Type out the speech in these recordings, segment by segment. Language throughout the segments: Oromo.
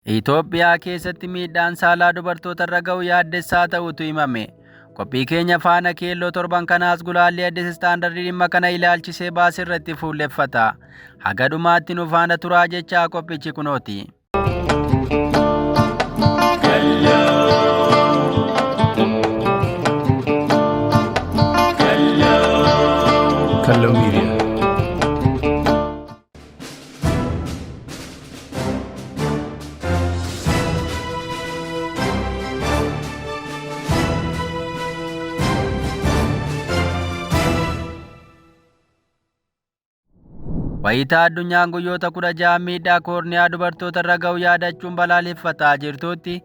Itoophiyaa keessatti miidhaan saalaa dubartoota irra ga'u yaaddessaa ta'utu himame. Qophii keenya faana keelloo torban kanaas gulaallee Addis Istaandardii dhimma kana ilaalchisee baasee irratti fuulleffata. Haga dhumaatti nu faana turaa jechaa qophichi kunooti. Kalloo Miidiyaa. Wayitaa addunyaan guyyoota 16 miidhaa koorniyaa dubartoota irra ga'u yaadachuun balaaleffataa jirtutti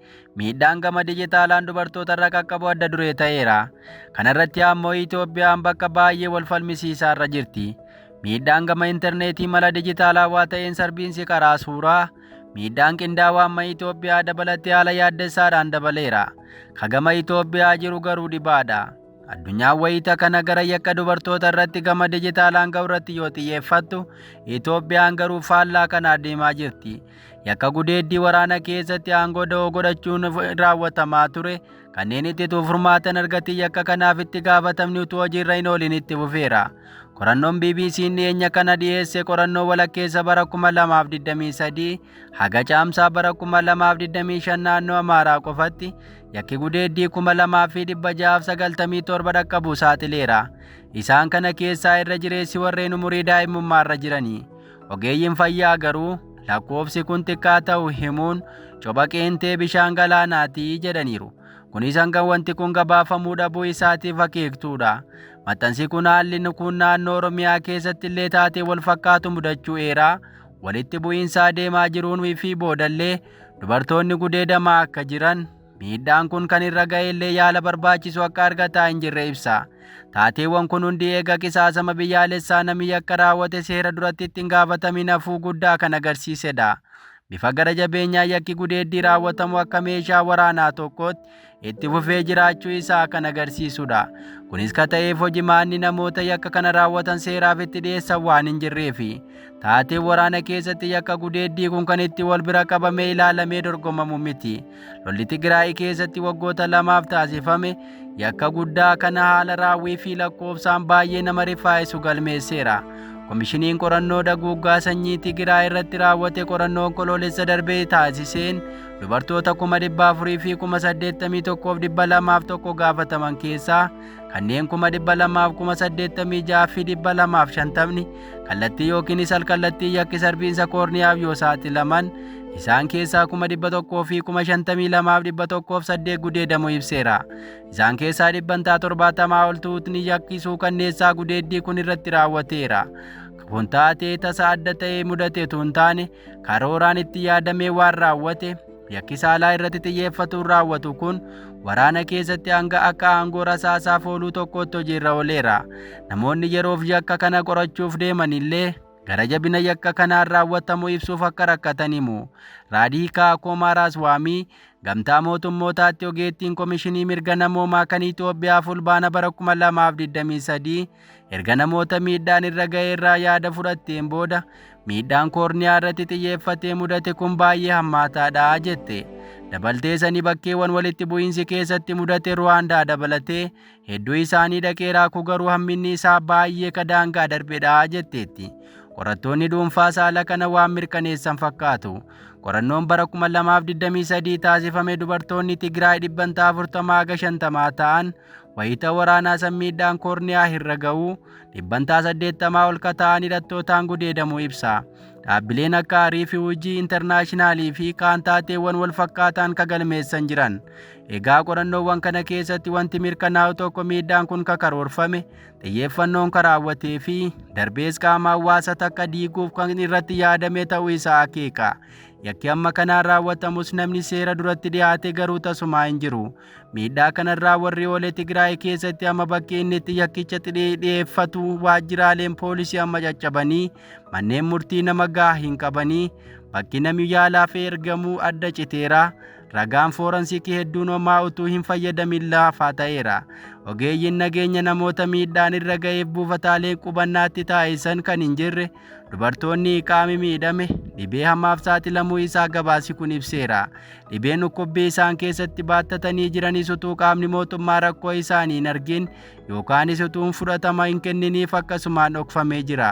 miidhaan gama dijitaalaan dubartoota irra qaqqabu adda duree ta'eera. Kana irratti ammoo Itoophiyaan bakka baay'ee wal falmisiisaa irra jirti. Miidhaan gama intarneetii mala dijitaalaawaa ta'een sarbiinsi karaa suuraa miidhaan qindaawaa amma Itoophiyaa dabalatee haala yaaddessaadhaan dabaleera. Kagama Itoophiyaa jiru garuu dhibaadha. Addunyaan wayita kana gara yakka dubartoota irratti gama dijitaalaan ga'u irratti yoo xiyyeeffattu, Itoophiyaan garuu faallaa kana adeemaa jirti. Yakka gudeeddii waraana keessatti aangoo da'oo godhachuun raawwatamaa ture kanneen itti furmaatan argatan yakka kanaaf itti gaafatamni utuu hojiirra hin oolin itti fufeera. Qorannoon BBC'n dhiyeenya kana dhiyeesse qorannoo walakkeessa bara 2023 haga caamsaa bara 2025 naannoo Amaaraa qofatti yakki gudeeddii 2697 dhaqqabuu saaxileera. Isaan kana keessaa irra jireessi warreen umurii daa'imummaa irra jiranii. Ogeeyyiin fayyaa garuu lakkoofsi kun xiqqaa ta'u himuun copha qeentee bishaan galaanaatii jedhaniiru. Kunis hanga wanti kun gabaafamuu dhabuu isaatiif akeektuudha. Maxxansi kun haalli kun naannoo Oromiyaa keessatti illee taatee wal fakkaatu mudachuu eeraa. Walitti bu'iinsa adeemaa jiruun fi boodallee dubartoonni gudeedamaa akka jiran miidhaan kun kan irra ga'e illee yaala barbaachisu akka argataa hin jirre ibsa. Taateewwan kun hundi eega qisaasama biyyaalessaa namni yakka raawwate seera duratti ittiin gaafatamin hafuu guddaa kan agarsiisedha. Bifa gara jabeenyaa yakki gudeeddii raawwatamu akka meeshaa waraanaa tokkootti itti fufee jiraachuu isaa kan agarsiisudha. Kunis ka ta'eef hojimaanni namoota yakka kana raawwatan seeraaf itti dhiyeessan waan hin jirreefi. Taateen waraana keessatti yakka gudeeddii kun kan itti wal bira qabamee ilaalamee dorgomamu miti. Lolli Tigraay keessatti waggoota 2 taasifame yakka guddaa kana haala raawwii fi lakkoofsaan baay'ee nama rifaa'isu galmeesseera. Komishiniin qorannoo duguuggaa sanyii Tigraay irratti raawwate qorannoon koloolessa darbee taasiseen dubartoota 400,000 fi 81,201 gaafataman keessaa kanneen 286,250 fi 250 kallattii yookiin alkallattii yakki sarbiinsa koorniyaaf yoo saaxilaman isaan keessaa 100,000 fi 52,108 gudeedamuu ibseera. Isaan keessaa 70 ol tuutni yakkisuu kanneessaa gudeeddii kun irratti raawwateera. Kun taatee tasa adda ta'ee mudate tun taane karooraan itti yaadamee waan raawwate yakki saalaa irratti xiyyeeffatuun raawwatu kun waraana keessatti hanga akka aangoo rasaasaaf ooluu tokkotti hojiirra ooleera. Namoonni yeroof yakka kana qorachuuf deeman illee gara jabina yakka kanaan raawwatamu ibsuuf akka rakkatan himu. Raadiikaa Komaaraas Waamii gamtaa mootummootaatti ogeettiin komishinii mirga namoomaa kan Itoophiyaa fulbaana bara 2023 erga namoota miidhaan irra ga'e irraa yaada fudhatteen booda miidhaan koorniyaa irratti xiyyeeffatee mudate kun baay'ee hammaataadha jette. Dabaltee sanii bakkeewwan walitti bu'iinsi keessatti mudate Ruwaandaa dabalatee hedduu isaanii dhaqeeraa garuu hamminni isaa baay'ee kadaangaa darbedha jetteetti. Qorattoonni dhuunfaa saala kana waan mirkaneessan fakkaatu. Qorannoon bara 2023 taasifame dubartoonni Tigraay 450 ta'an wayita waraanaa san miidhaan koorniyaa irra ga'u 80 ol ta'an hidhattootaan gudeedamuu ibsa. Dhaabbileen akka Riifiwujii Intarnaashinaalii fi kaan taateewwan wal fakkaataan kagalmeessan jiran. Egaa qorannoowwan kana keessatti wanti mirkanaa'u tokko miidhaan kun karoorfame xiyyeeffannoon raawwatee fi darbees qaama hawaasaa takka diiguuf kan irratti yaadame ta'uu isaa akeeka. Yakki amma kanaan raawwatamus namni seera duratti dhiyaate garuu tasumaa hin jiru. Miidhaa kanarraa warri oolee Tigraay keessatti amma bakkee inni itti yakkicha dhiyeeffatu waajjiraaleen poolisii amma caccabanii manneen murtii nama gahaa hin qabanii bakki namni yaalaaf ergamuu adda citeera. Ragaan foorensik hedduun homaa utuu hin fayyadamin laafaa ta'eera. Ogeeyyiin nageenya namoota miidhaan irra ga'eef buufataalee qubannaatti taasisan kan hin jirre dubartoonni qaami miidhame dhibee hamaaf saaxilamuu isaa gabaasi kun ibseera. Dhibeen dhukkubbii isaan keessatti baattatanii jiranis utuu qaamni mootummaa rakkoo isaanii hin argin yookaanis utuu fudhatama hin kenniniif akkasumaan dhokfamee jira.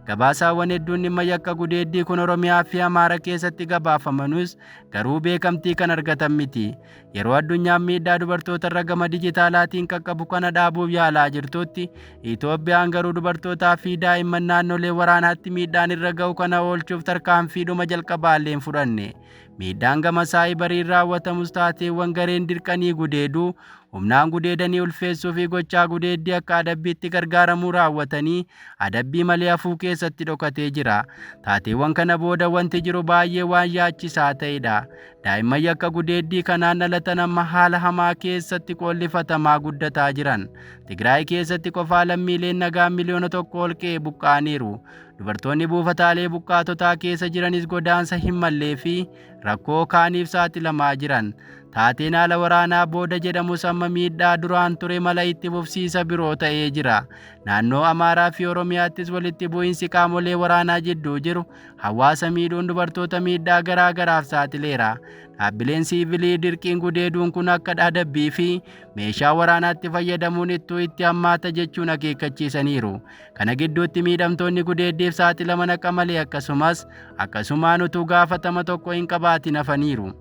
Gabaasaawwan hedduun dhimma yakka gudeeddii kun Oromiyaa fi Amaara keessatti gabaafamanus garuu beekamtii kan argatan miti. Yeroo addunyaan miidhaa dubartoota irra gama dijitaalaatiin qaqqabu kana dhaabuuf yaalaa jirtutti Itoophiyaan garuu dubartootaa fi daa'imman naannolee waraanaatti miidhaan irra ga'u kana oolchuuf tarkaanfiidhuma jalqabaallee hin fudhanne. Miidhaan gama saayibariin raawwatamus taateewwan gareen dirqanii gudeeduu humnaan gudeedanii ulfeessuu fi gochaa gudeeddii akka adabbiitti gargaaramuu raawwatanii adabbii malee hafuu keessatti dhokatee jira. Taateewwan kana booda wanti jiru baay'ee waan yaachisaa ta'edha. Daa'imman yakka gudeeddii kanaan dhalatan amma haala hamaa keessatti qollifatamaa guddataa jiran. Tigraay keessatti qofaa lammiileen nagaan miliyoona 1 ol qe'ee buqqa'aniiru. Dubartoonni buufataalee buqqaatotaa keessa jiranis godaansa hin mallee fi rakkoo kaaniif saaxilamaa jiran. Taateen haala waraanaa booda jedhamus amma miidhaa duraan ture mala itti fufsiisa biroo ta'ee jira. Naannoo Amaaraa fi Oromiyaattis walitti bu'iinsi qaamolee waraanaa jidduu jiru hawaasa miidhuun dubartoota miidhaa garaa garaaf saaxileera. Dhaabbileen siivilii dirqiin gudeeduun kun akka adabbii fi meeshaa waraanaatti fayyadamuun itti hammaata jechuun akeekkachiisaniiru. Kana gidduutti miidhamtoonni gudeeddiif saaxilaman akka malee akkasumaan utuu gaafatama tokko hin qabaatin hafaniiru.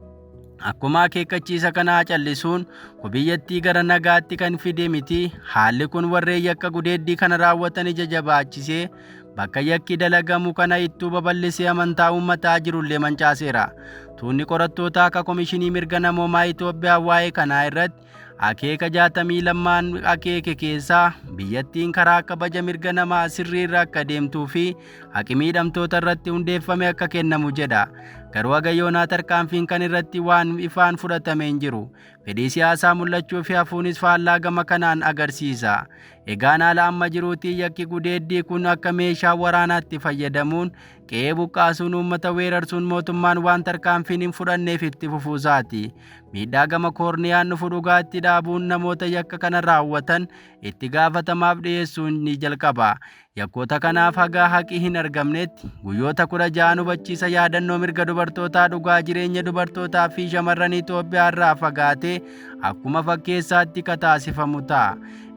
Akkuma akeekkachiisa kanaa callisuun biyyattii gara nagaatti kan fide miti. Haalli kun warreen yakka gudeeddii kana raawwatan ija jabaachisee bakka yakki dalagamu kana ittuu babal'isee amantaa uummataa jirullee mancaaseera. Tuunni qorattootaa akka Komishinii Mirga Namoomaa Itoophiyaa waa'ee kanaa irratti akeeka 62 akeeke keessaa biyyattiin karaa kabaja mirga namaa sirriirra akka deemtuu fi haqi miidhamtoota irratti hundeeffame akka kennamu jedha. Garuu hagayyoonaa tarkaanfiin kan irratti waan ifaan fudhatame hin jiru. Fedhii siyaasaa mul'achuu fi hafuunis faallaa gama kanaan agarsiisa. Egaan haala amma jiruutiin yakki gudeeddii kun akka meeshaa waraanaatti fayyadamuun qe'ee buqqaasuun uummata weerarsuun mootummaan waan tarkaanfiin hin fudhanneef itti fufuusaati. Miidhaa gama koorniyaan dhufu dhugaatti dhaabuun namoota yakka kana raawwatan itti gaafatamaaf dhiyeessuun ni jalqaba. Yakkoota kanaaf hagaa haqi hin argamnetti guyyoota 16 hubachiisa yaadannoo mirga dubartootaa dhugaa jireenya dubartootaa fi shamarran Itoophiyaa irraa fagaatee akkuma fakkeessaatti kataasifamu ta'a.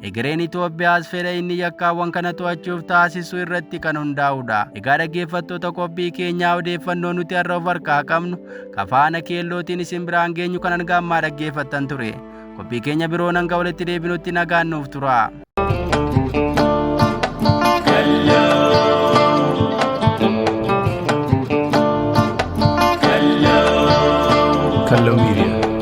Egereen Itoophiyaas fedha inni yakkaawwan kana to'achuuf taasisu irratti kan hundaa'udha. Egaa dhaggeeffattoota qophii keenyaa odeeffannoo nuti har'a of harkaa qabnu kafaana keellootiin isin biraan geenyu kanan gaammaa dhaggeeffattan ture. Qophii keenya biroon hanga walitti deebinutti nagaan nuuf tura. Kallo Media.